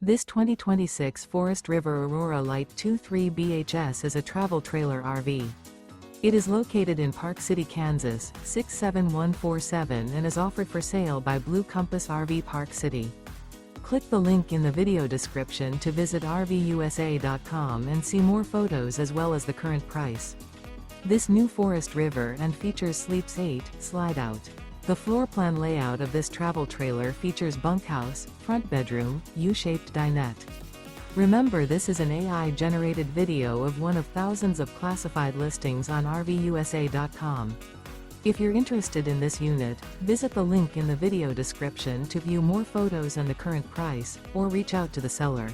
This 2026 Forest River Aurora Light 23 BHS is a travel trailer RV. It is located in Park City, Kansas, 67147 and is offered for sale by Blue Compass RV Park City. Click the link in the video description to visit RVUSA.com and see more photos as well as the current price. This new Forest River and features Sleeps 8, Slideout. The floor plan layout of this travel trailer features bunkhouse, front bedroom, U-shaped dinette. Remember, this is an AI-generated video of one of thousands of classified listings on RVUSA.com. If you're interested in this unit, visit the link in the video description to view more photos and the current price, or reach out to the seller.